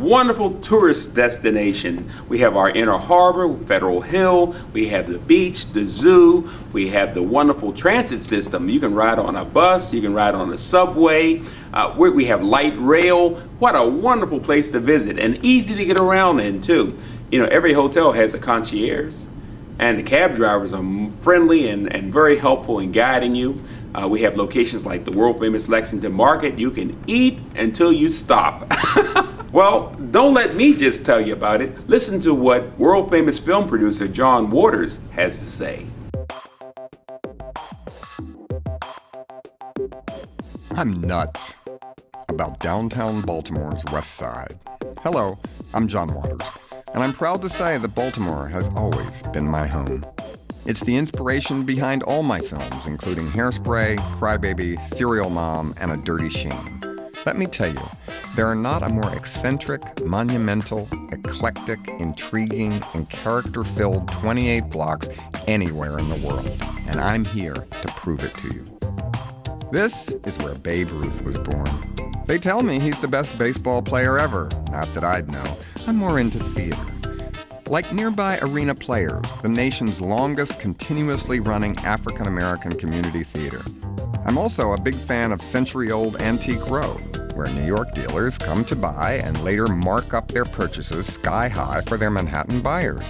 wonderful tourist destination. We have our inner harbor, Federal Hill, we have the beach, the zoo, we have the wonderful transit system. You can ride on a bus, you can ride on a subway, we have light rail. What a wonderful place to visit, and easy to get around in too. You know, every hotel has a concierge, and the cab drivers are friendly and very helpful in guiding you. We have locations like the world famous Lexington Market. You can eat until you stop. Well, don't let me just tell you about it. Listen to what world famous film producer John Waters has to say. I'm nuts about downtown Baltimore's West Side. Hello, I'm John Waters, and I'm proud to say that Baltimore has always been my home. It's the inspiration behind all my films, including Hairspray, Crybaby, Serial Mom, and A Dirty Shame. Let me tell you, there are not a more eccentric, monumental, eclectic, intriguing, and character-filled 28 blocks anywhere in the world, and I'm here to prove it to you. This is where Babe Ruth was born. They tell me he's the best baseball player ever. Not that I'd know. I'm more into theater. Like nearby Arena Players, the nation's longest continuously running African-American community theater. I'm also a big fan of century-old Antique Row, where New York dealers come to buy and later mark up their purchases sky high for their Manhattan buyers.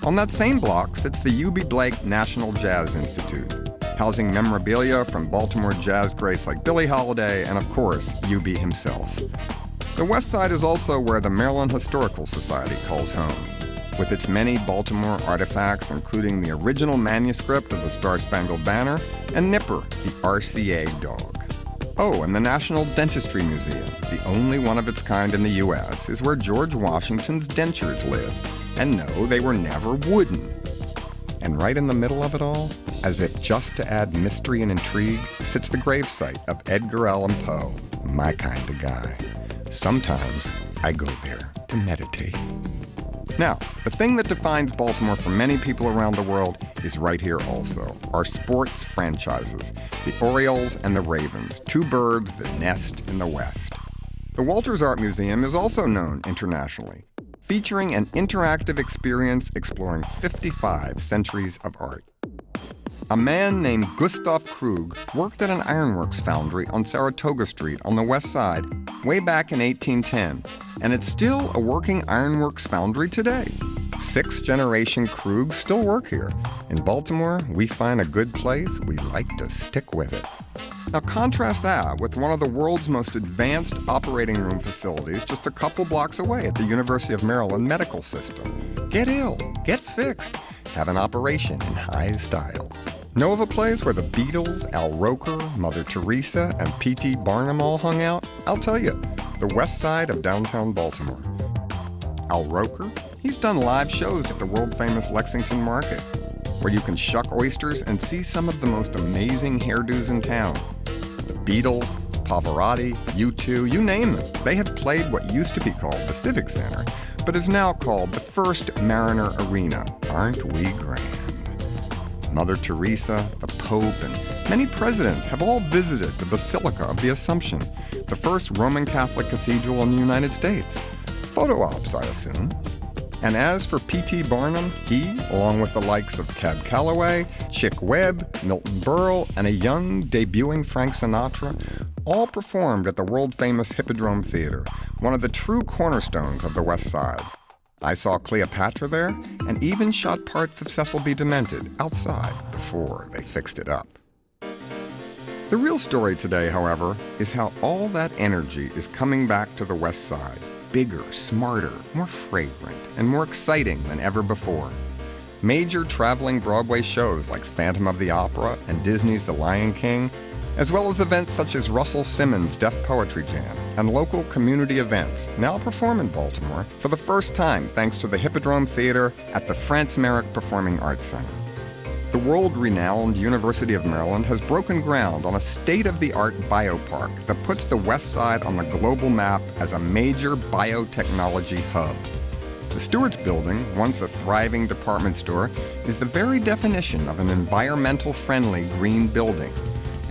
On that same block sits the U.B. Blake National Jazz Institute, housing memorabilia from Baltimore jazz greats like Billie Holiday and, of course, U.B. himself. The West Side is also where the Maryland Historical Society calls home, with its many Baltimore artifacts, including the original manuscript of the Star-Spangled Banner and Nipper, the RCA dog. Oh, and the National Dentistry Museum, the only one of its kind in the U.S., is where George Washington's dentures live. And no, they were never wooden. And right in the middle of it all, as if just to add mystery and intrigue, sits the gravesite of Edgar Allan Poe, my kind of guy. Sometimes I go there to meditate. Now, the thing that defines Baltimore for many people around the world is right here also, our sports franchises, the Orioles and the Ravens, two birds that nest in the West. The Walters Art Museum is also known internationally, featuring an interactive experience exploring 55 centuries of art. A man named Gustav Krug worked at an ironworks foundry on Saratoga Street on the West Side way back in 1810, and it's still a working ironworks foundry today. 6th-generation Krugs still work here. In Baltimore, we find a good place, we like to stick with it. Now contrast that with one of the world's most advanced operating room facilities just a couple blocks away at the University of Maryland Medical System. Get ill, get fixed, have an operation in high style. Know of a place where the Beatles, Al Roker, Mother Teresa, and P.T. Barnum all hung out? I'll tell you, the West Side of downtown Baltimore. Al Roker? He's done live shows at the world-famous Lexington Market, where you can shuck oysters and see some of the most amazing hairdos in town. The Beatles, Pavarotti, U2, you name them. They have played what used to be called the Civic Center, but is now called the First Mariner Arena. Aren't we grand? Mother Teresa, the Pope, and many presidents have all visited the Basilica of the Assumption, the first Roman Catholic cathedral in the United States. Photo ops, I assume. And as for P.T. Barnum, he, along with the likes of Cab Calloway, Chick Webb, Milton Berle, and a young, debuting Frank Sinatra, all performed at the world-famous Hippodrome Theater, one of the true cornerstones of the West Side. I saw Cleopatra there, and even shot parts of Cecil B. Demented outside before they fixed it up. The real story today, however, is how all that energy is coming back to the West Side, bigger, smarter, more fragrant, and more exciting than ever before. Major traveling Broadway shows like Phantom of the Opera and Disney's The Lion King, as well as events such as Russell Simmons' Deaf Poetry Jam and local community events now perform in Baltimore for the first time thanks to the Hippodrome Theater at the Franz Marek Performing Arts Center. The world-renowned University of Maryland has broken ground on a state-of-the-art biopark that puts the West Side on the global map as a major biotechnology hub. The Stewart's Building, once a thriving department store, is the very definition of an environmental-friendly green building.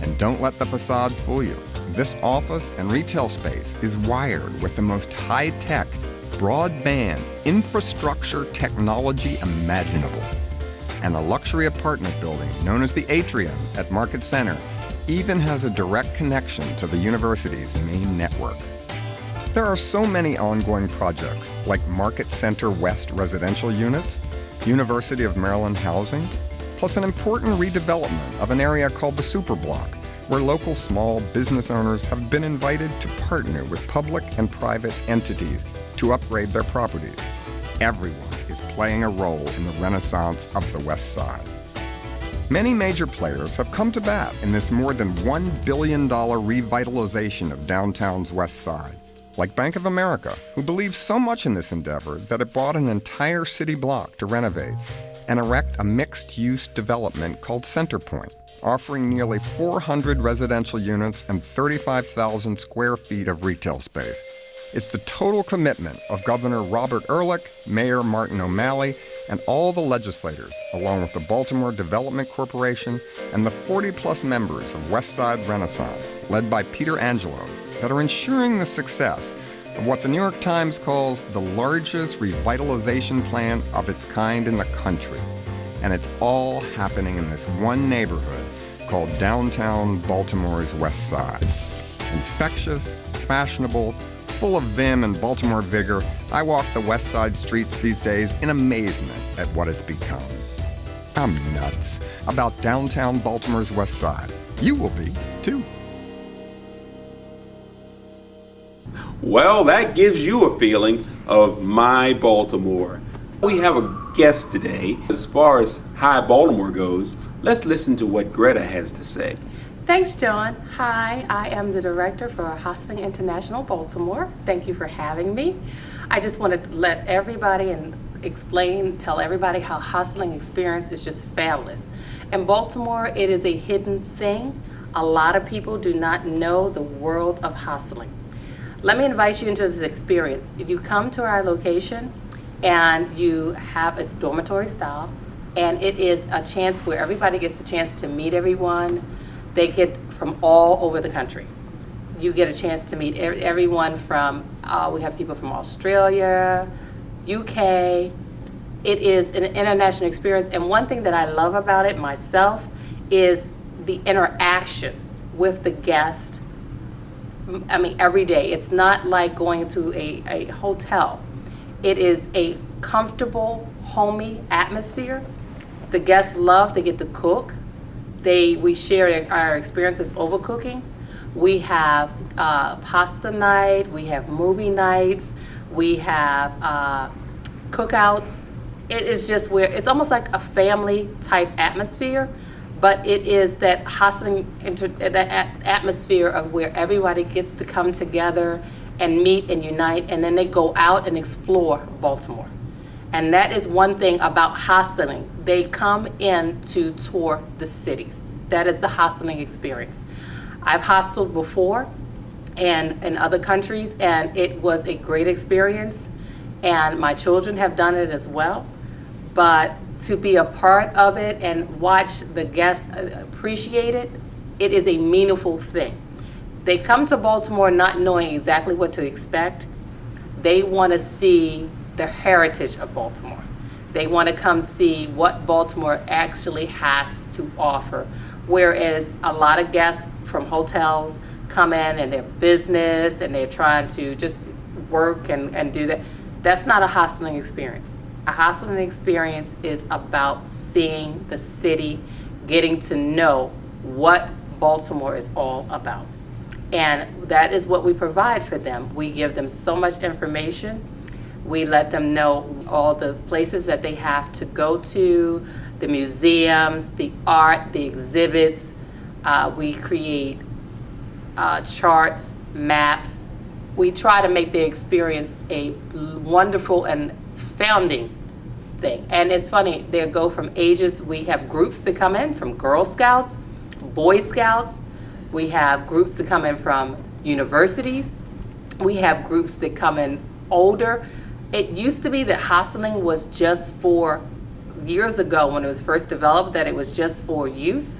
And don't let the facade fool you. this office and retail space is wired with the most high-tech, broadband infrastructure technology imaginable. And a luxury apartment building known as the Atrium at Market Center even has a direct connection to the university's main network. There are so many ongoing projects like Market Center West residential units, University of Maryland housing, plus an important redevelopment of an area called the Superblock, where local small business owners have been invited to partner with public and private entities to upgrade their properties. Everyone is playing a role in the renaissance of the West Side. Many major players have come to bat in this more than $1 billion revitalization of downtown's West Side, like Bank of America, who believes so much in this endeavor that it bought an entire city block to renovate and erect a mixed-use development called Center Point, offering nearly 400 residential units and 35,000 square feet of retail space. It's the total commitment of Governor Robert Ehrlich, Mayor Martin O'Malley, and all the legislators, along with the Baltimore Development Corporation and the 40-plus members of West Side Renaissance, led by Peter Angelos, that are ensuring the success of what the New York Times calls the largest revitalization plan of its kind in the country. And it's all happening in this one neighborhood called downtown Baltimore's West Side. Infectious, fashionable, full of vim and Baltimore vigor, I walk the West Side streets these days in amazement at what it's become. I'm nuts about downtown Baltimore's West Side. You will be, too. Well, that gives you a feeling of my Baltimore. We have a guest today. As far as Hi Baltimore goes, let's listen to what Greta has to say. Thanks, John. Hi, I am the director for Hostling International Baltimore. Thank you for having me. I just wanted to let everybody tell everybody how hostling experience is just fabulous. In Baltimore, it is a hidden thing. A lot of people do not know the world of hostling. Let me invite you into this experience. If you come to our location and you have a dormitory style, and it is a chance where everybody gets a chance to meet everyone. They get from all over the country. You get a chance to meet everyone from, we have people from Australia, UK. It is an international experience, and one thing that I love about it myself is the interaction with the guest. I mean, every day. It's not like going to a hotel. It is a comfortable, homey atmosphere. The guests love, they get to cook. We share our experiences overcooking. We have pasta night, we have movie nights, we have cookouts. It is just it's almost like a family type atmosphere, but it is that hustling, that atmosphere of where everybody gets to come together and meet and unite, and then they go out and explore Baltimore. And that is one thing about hostling. They come in to tour the cities. That is the hostling experience. I've hosteled before and in other countries, and it was a great experience. And my children have done it as well. But to be a part of it and watch the guests appreciate it, it is a meaningful thing. They come to Baltimore not knowing exactly what to expect. They want to see the heritage of Baltimore. They want to come see what Baltimore actually has to offer. Whereas a lot of guests from hotels come in and they're business and they're trying to just work and do that. That's not a hostling experience. A hostling experience is about seeing the city, getting to know what Baltimore is all about. And that is what we provide for them. We give them so much information. We let them know all the places that they have to go to, the museums, the art, the exhibits. We create charts, maps. We try to make the experience a wonderful and founding thing. And it's funny, they go from ages. We have groups that come in from Girl Scouts, Boy Scouts. We have groups that come in from universities. We have groups that come in older. It used to be that hostling was just for, years ago when it was first developed, that it was just for youth.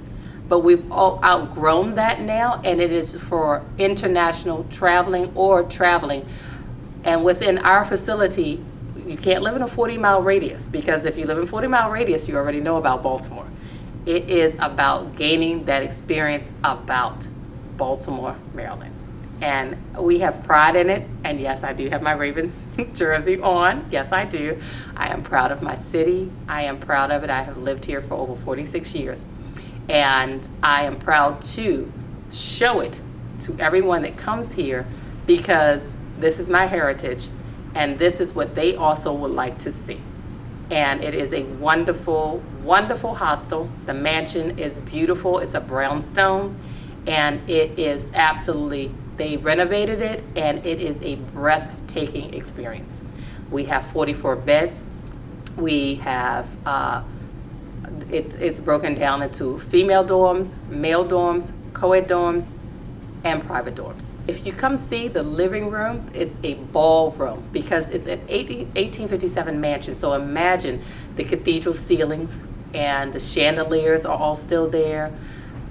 but we've all outgrown that now, and it is for international traveling or traveling. And within our facility, you can't live in a 40-mile radius, because if you live in a 40-mile radius, you already know about Baltimore. It is about gaining that experience about Baltimore, Maryland. And we have pride in it. And yes, I do have my Ravens jersey on. Yes, I do. I am proud of my city. I am proud of it. I have lived here for over 46 years. And I am proud to show it to everyone that comes here, because this is my heritage and this is what they also would like to see. And it is a wonderful, wonderful hostel. The mansion is beautiful. It's a brownstone, and it is absolutely, they renovated it, and it is a breathtaking experience. We have 44 beds. We have, it's broken down into female dorms, male dorms, co-ed dorms, and private dorms. If you come see the living room, it's a ballroom, because it's an 1857 mansion. So imagine the cathedral ceilings and the chandeliers are all still there.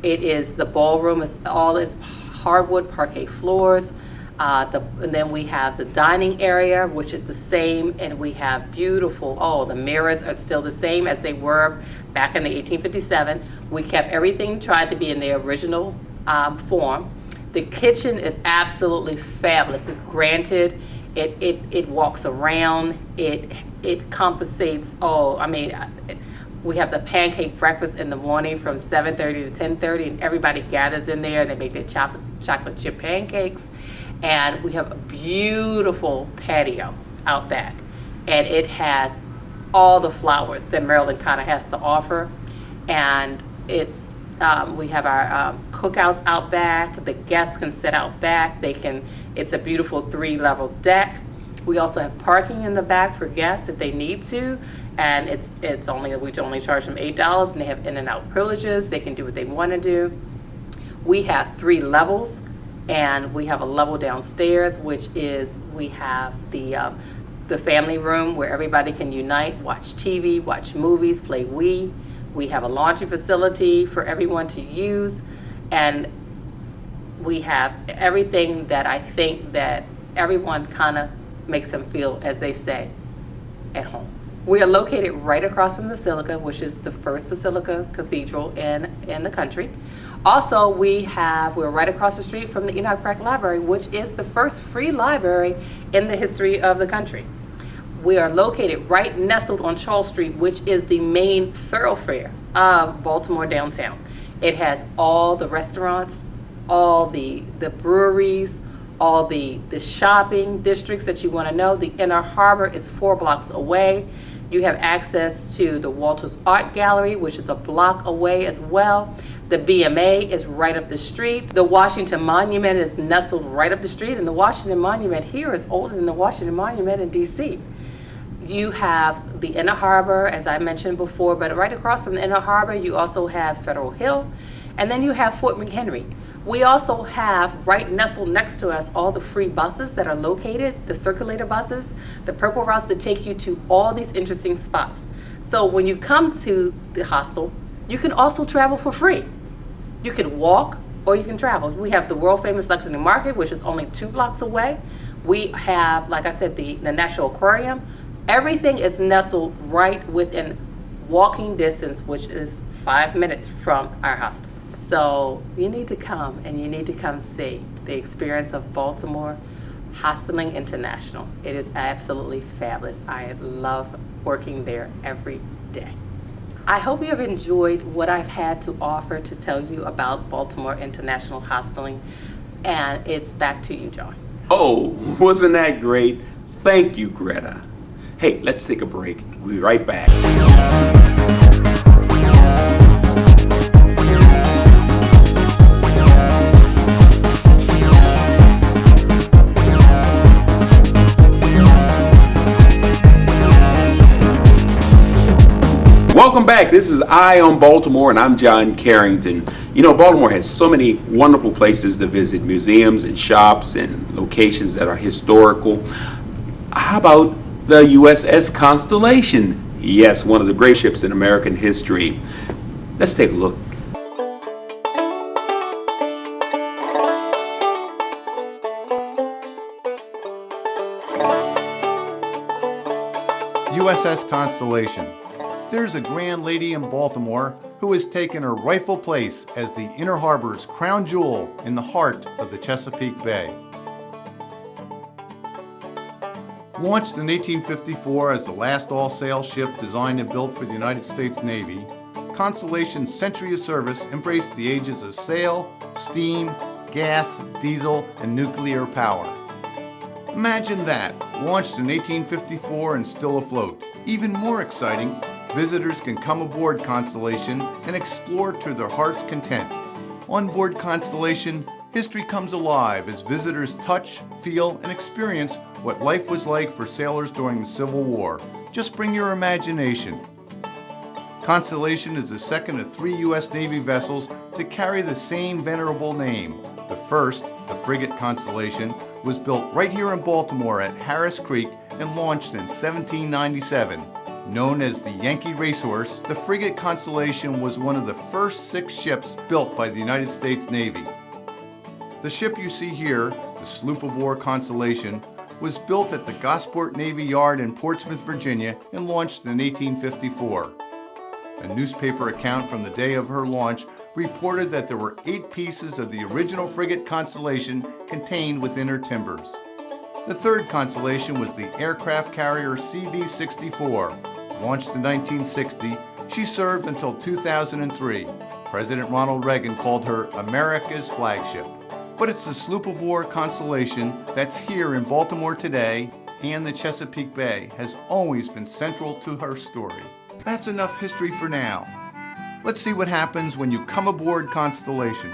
It is, the ballroom is all is hardwood parquet floors. And then we have the dining area, which is the same, and we have beautiful, the mirrors are still the same as they were back in the 1857. We kept everything, tried to be in the original form. The kitchen is absolutely fabulous. It's granted. It walks around. It compensates. We have the pancake breakfast in the morning from 7:30 to 10:30, and everybody gathers in there and they make their chocolate chip pancakes. And we have a beautiful patio out back, and it has all the flowers that Maryland kind of has to offer. And it's we have our cookouts out back. The guests can sit out back. It's a beautiful 3-level deck. We also have parking in the back for guests if they need to, and we only charge them $8, and they have in and out privileges. They can do what they want to do. We have 3 levels, and we have a level downstairs, which is we have the family room where everybody can unite, watch TV, watch movies, play Wii. We have a laundry facility for everyone to use, and we have everything that I think that everyone kind of makes them feel, as they say, at home. We are located right across from the Basilica, which is the first Basilica Cathedral in the country. Also, we're right across the street from the Enoch Pratt Library, which is the first free library in the history of the country. We are located right nestled on Charles Street, which is the main thoroughfare of Baltimore downtown. It has all the restaurants, all the breweries, all the shopping districts that you want to know. The Inner Harbor is 4 blocks away. You have access to the Walters Art Gallery, which is a block away as well. The BMA is right up the street. The Washington Monument is nestled right up the street, and the Washington Monument here is older than the Washington Monument in DC. You have the Inner Harbor, as I mentioned before, but right across from the Inner Harbor, you also have Federal Hill, and then you have Fort McHenry. We also have, right nestled next to us, all the free buses that are located, the circulator buses, the purple routes that take you to all these interesting spots. So when you come to the hostel, you can also travel for free. You can walk or you can travel. We have the world famous Lexington Market, which is only 2 blocks away. We have, like I said, the National Aquarium. Everything is nestled right within walking distance, which is 5 minutes from our hostel. So you need to come, and you need to come see the experience of Baltimore Hosteling International. It is absolutely fabulous. I love working there every day. I hope you have enjoyed what I've had to offer to tell you about Baltimore International Hosteling, and it's back to you, John. Oh, wasn't that great? Thank you, Greta. Hey, let's take a break. We'll be right back. Welcome back. This is Eye on Baltimore, and I'm John Carrington. You know, Baltimore has so many wonderful places to visit, museums and shops and locations that are historical. How about the USS Constellation? Yes, one of the great ships in American history. Let's take a look. USS Constellation. There's a grand lady in Baltimore who has taken her rightful place as the Inner Harbor's crown jewel in the heart of the Chesapeake Bay. Launched in 1854 as the last all-sail ship designed and built for the United States Navy, Constellation's century of service embraced the ages of sail, steam, gas, diesel, and nuclear power. Imagine that, launched in 1854 and still afloat. Even more exciting, visitors can come aboard Constellation and explore to their heart's content. On board Constellation, history comes alive as visitors touch, feel, and experience what life was like for sailors during the Civil War. Just bring your imagination. Constellation is the second of 3 U.S. Navy vessels to carry the same venerable name. The first, the frigate Constellation, was built right here in Baltimore at Harris Creek and launched in 1797. Known as the Yankee Racehorse, the frigate Constellation was one of the first 6 ships built by the United States Navy. The ship you see here, the sloop of war Constellation, was built at the Gosport Navy Yard in Portsmouth, Virginia, and launched in 1854. A newspaper account from the day of her launch reported that there were 8 pieces of the original frigate Constellation contained within her timbers. The third Constellation was the aircraft carrier CV-64. Launched in 1960, she served until 2003. President Ronald Reagan called her America's flagship. But it's the sloop of war Constellation that's here in Baltimore today, and the Chesapeake Bay has always been central to her story. That's enough history for now. Let's see what happens when you come aboard Constellation.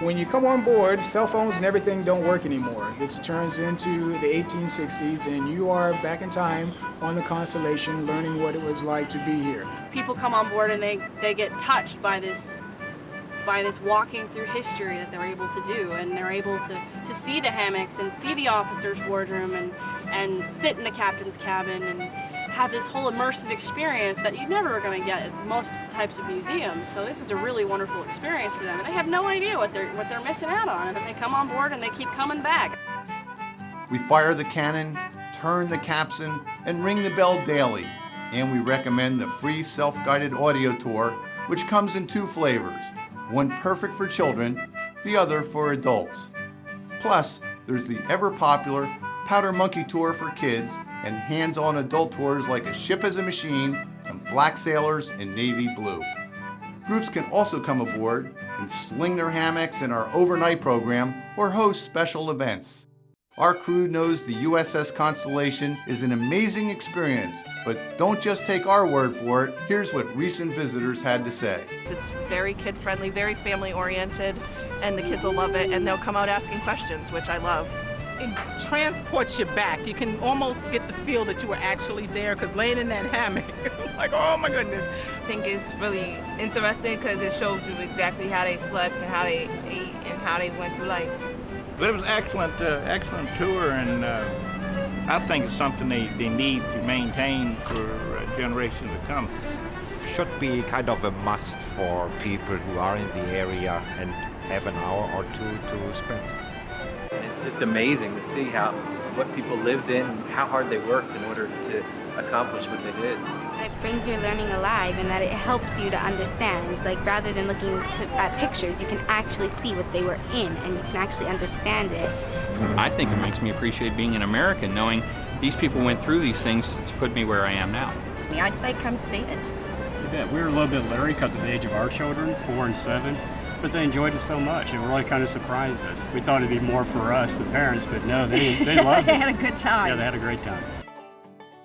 When you come on board, cell phones and everything don't work anymore. This turns into the 1860s and you are back in time on the Constellation learning what it was like to be here. People come on board and they get touched by this walking through history that they're able to do, and they're able to see the hammocks and see the officer's wardroom and sit in the captain's cabin and have this whole immersive experience that you're never going to get at most types of museums. So this is a really wonderful experience for them, and they have no idea what they're missing out on, and then they come on board and they keep coming back. We fire the cannon, turn the capstan, and ring the bell daily. And we recommend the free self-guided audio tour, which comes in 2 flavors. One perfect for children, the other for adults. Plus, there's the ever-popular Powder Monkey Tour for kids and hands-on adult tours like A Ship as a Machine and Black Sailors in Navy Blue. Groups can also come aboard and sling their hammocks in our overnight program or host special events. Our crew knows the USS Constellation is an amazing experience, but don't just take our word for it. Here's what recent visitors had to say. It's very kid-friendly, very family-oriented, and the kids will love it, and they'll come out asking questions, which I love. It transports you back. You can almost get the feel that you were actually there, because laying in that hammock, like, oh my goodness. I think it's really interesting because it shows you exactly how they slept and how they ate and how they went through life. But it was excellent tour, and I think it's something they need to maintain for generations to come. Should be kind of a must for people who are in the area and have an hour or 2 to spend. It's just amazing to see what people lived in, how hard they worked in order to accomplish what they did. It brings your learning alive, and that it helps you to understand. Like, rather than looking at pictures, you can actually see what they were in, and you can actually understand it. I think it makes me appreciate being an American, knowing these people went through these things to put me where I am now. I'd say come see it. Yeah, we were a little bit leery because of the age of our children, 4 and 7, but they enjoyed it so much. It really kind of surprised us. We thought it'd be more for us, the parents, but no, they loved it. They had a good time. Yeah, they had a great time.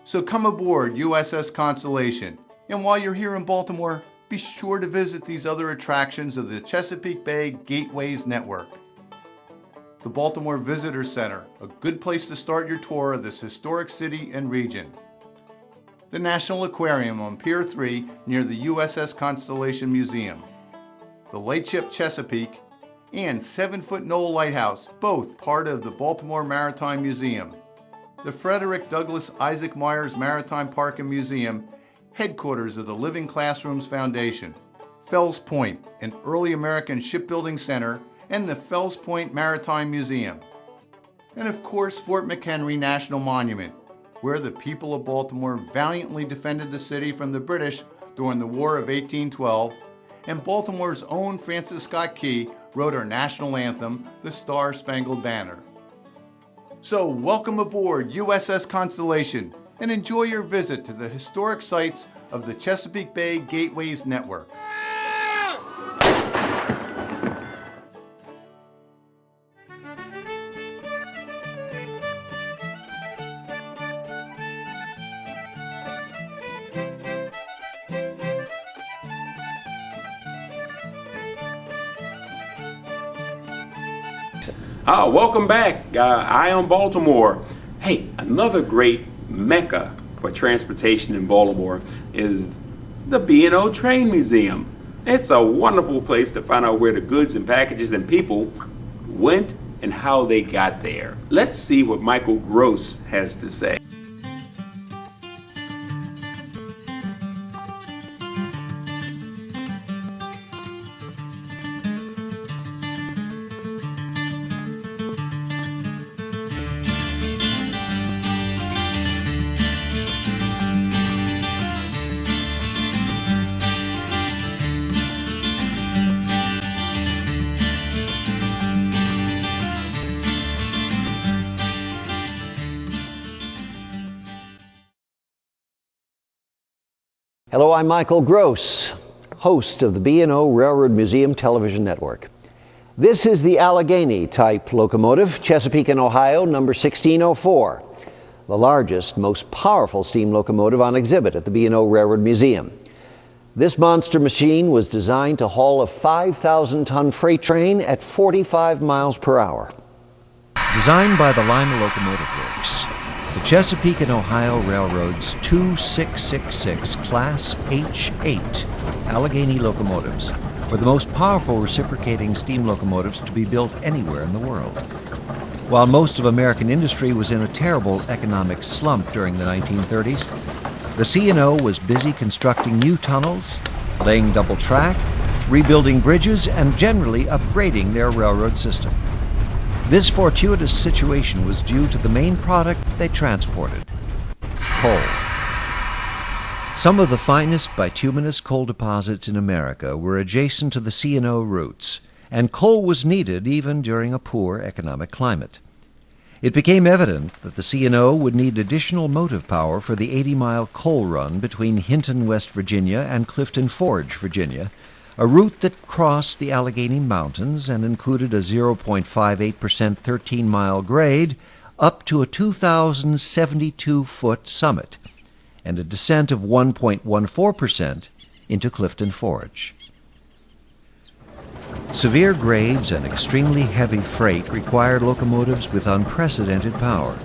So come aboard USS Constellation. And while you're here in Baltimore, be sure to visit these other attractions of the Chesapeake Bay Gateways Network. The Baltimore Visitor Center, a good place to start your tour of this historic city and region. The National Aquarium on Pier 3 near the USS Constellation Museum. The Lightship Chesapeake, and 7-Foot Knoll Lighthouse, both part of the Baltimore Maritime Museum. The Frederick Douglass Isaac Myers Maritime Park and Museum, headquarters of the Living Classrooms Foundation. Fells Point, an early American shipbuilding center, and the Fells Point Maritime Museum. And of course, Fort McHenry National Monument, where the people of Baltimore valiantly defended the city from the British during the War of 1812, and Baltimore's own Francis Scott Key wrote our national anthem, the Star-Spangled Banner. So welcome aboard USS Constellation and enjoy your visit to the historic sites of the Chesapeake Bay Gateways Network. Welcome back. I am Baltimore. Hey, another great mecca for transportation in Baltimore is the B&O Train Museum. It's a wonderful place to find out where the goods and packages and people went and how they got there. Let's see what Michael Gross has to say. Hello, I'm Michael Gross, host of the B&O Railroad Museum Television Network. This is the Allegheny type locomotive, Chesapeake and Ohio, number 1604, the largest, most powerful steam locomotive on exhibit at the B&O Railroad Museum. This monster machine was designed to haul a 5,000-ton freight train at 45 miles per hour. Designed by the Lima Locomotive Works, the Chesapeake and Ohio Railroad's 2666 Class H8 Allegheny locomotives were the most powerful reciprocating steam locomotives to be built anywhere in the world. While most of American industry was in a terrible economic slump during the 1930s, the C&O was busy constructing new tunnels, laying double track, rebuilding bridges, and generally upgrading their railroad system. This fortuitous situation was due to the main product they transported: coal. Some of the finest bituminous coal deposits in America were adjacent to the C&O routes, and coal was needed even during a poor economic climate. It became evident that the C&O would need additional motive power for the 80-mile coal run between Hinton, West Virginia, and Clifton Forge, Virginia, a route that crossed the Allegheny Mountains and included a 0.58% 13-mile grade up to a 2,072-foot summit and a descent of 1.14% into Clifton Forge. Severe grades and extremely heavy freight required locomotives with unprecedented power.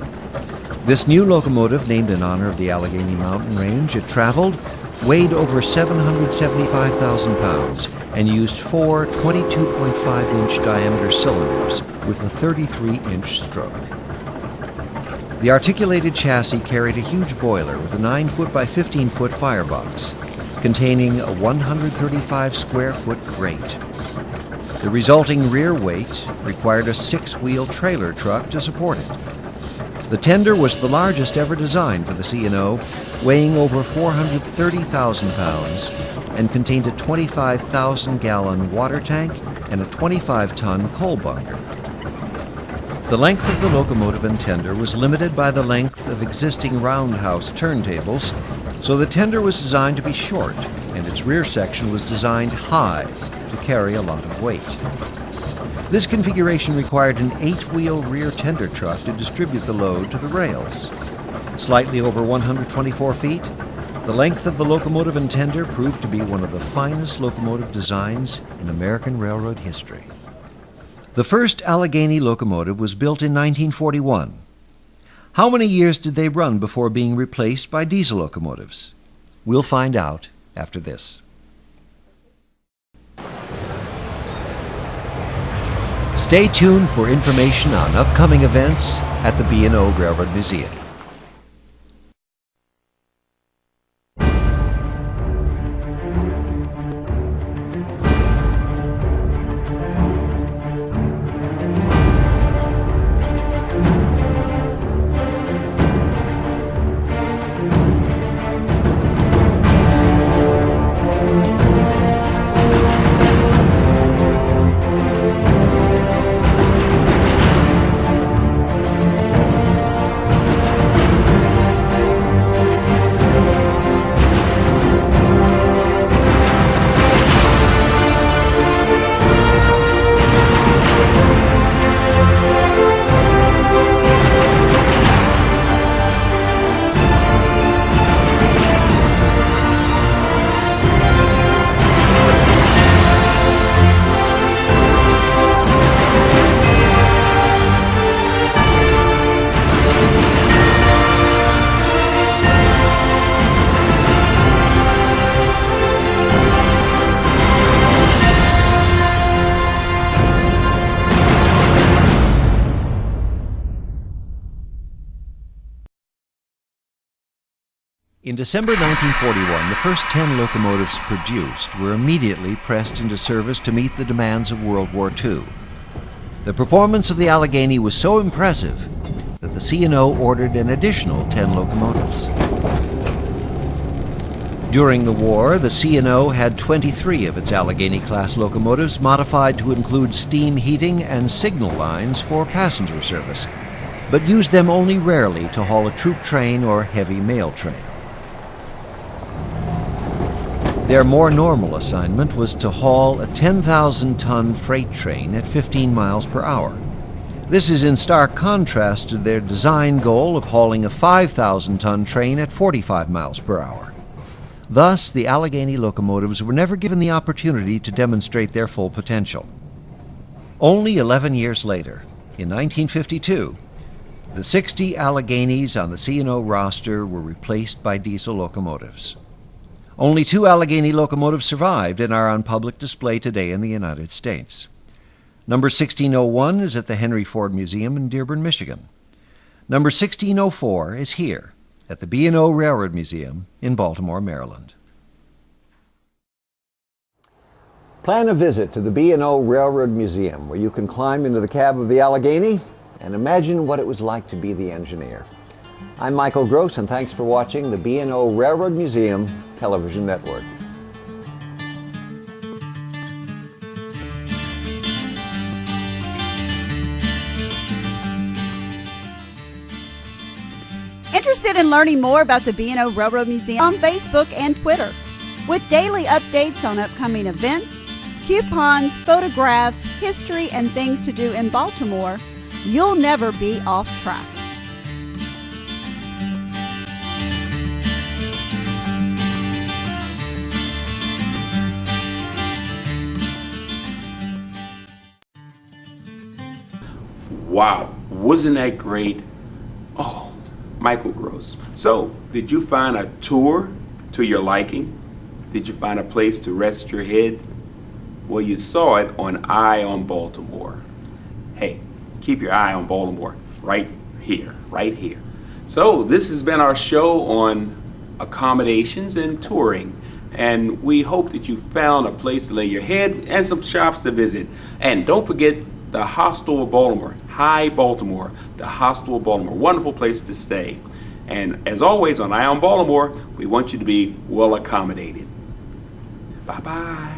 This new locomotive, named in honor of the Allegheny mountain range it traveled, weighed over 775,000 pounds and used four 22.5-inch diameter cylinders with a 33-inch stroke. The articulated chassis carried a huge boiler with a 9-foot by 15-foot firebox containing a 135-square-foot grate. The resulting rear weight required a 6-wheel trailer truck to support it. The tender was the largest ever designed for the C&O, weighing over 430,000 pounds and contained a 25,000-gallon water tank and a 25-ton coal bunker. The length of the locomotive and tender was limited by the length of existing roundhouse turntables, so the tender was designed to be short, and its rear section was designed high to carry a lot of weight. This configuration required an 8-wheel rear tender truck to distribute the load to the rails. Slightly over 124 feet, the length of the locomotive and tender proved to be one of the finest locomotive designs in American railroad history. The first Allegheny locomotive was built in 1941. How many years did they run before being replaced by diesel locomotives? We'll find out after this. Stay tuned for information on upcoming events at the B&O Railroad Museum. In December 1941, the first 10 locomotives produced were immediately pressed into service to meet the demands of World War II. The performance of the Allegheny was so impressive that the C&O ordered an additional 10 locomotives. During the war, the C&O had 23 of its Allegheny-class locomotives modified to include steam heating and signal lines for passenger service, but used them only rarely to haul a troop train or heavy mail train. Their more normal assignment was to haul a 10,000-ton freight train at 15 miles per hour. This is in stark contrast to their design goal of hauling a 5,000-ton train at 45 miles per hour. Thus, the Allegheny locomotives were never given the opportunity to demonstrate their full potential. Only 11 years later, in 1952, the 60 Alleghenies on the C&O roster were replaced by diesel locomotives. Only 2 Allegheny locomotives survived and are on public display today in the United States. Number 1601 is at the Henry Ford Museum in Dearborn, Michigan. Number 1604 is here at the B&O Railroad Museum in Baltimore, Maryland. Plan a visit to the B&O Railroad Museum, where you can climb into the cab of the Allegheny and imagine what it was like to be the engineer. I'm Michael Gross, and thanks for watching the B&O Railroad Museum Television Network. Interested in learning more about the B&O Railroad Museum? On Facebook and Twitter, with daily updates on upcoming events, coupons, photographs, history, and things to do in Baltimore, you'll never be off track. Wow, wasn't that great? Oh, Michael Gross. So, did you find a tour to your liking? Did you find a place to rest your head? Well, you saw it on Eye on Baltimore. Hey, keep your eye on Baltimore right here, right here. So, this has been our show on accommodations and touring. And we hope that you found a place to lay your head and some shops to visit. And don't forget the Hostel of Baltimore, High Baltimore, the Hostel of Baltimore. Wonderful place to stay. And as always on Eye on Baltimore, we want you to be well accommodated. Bye-bye.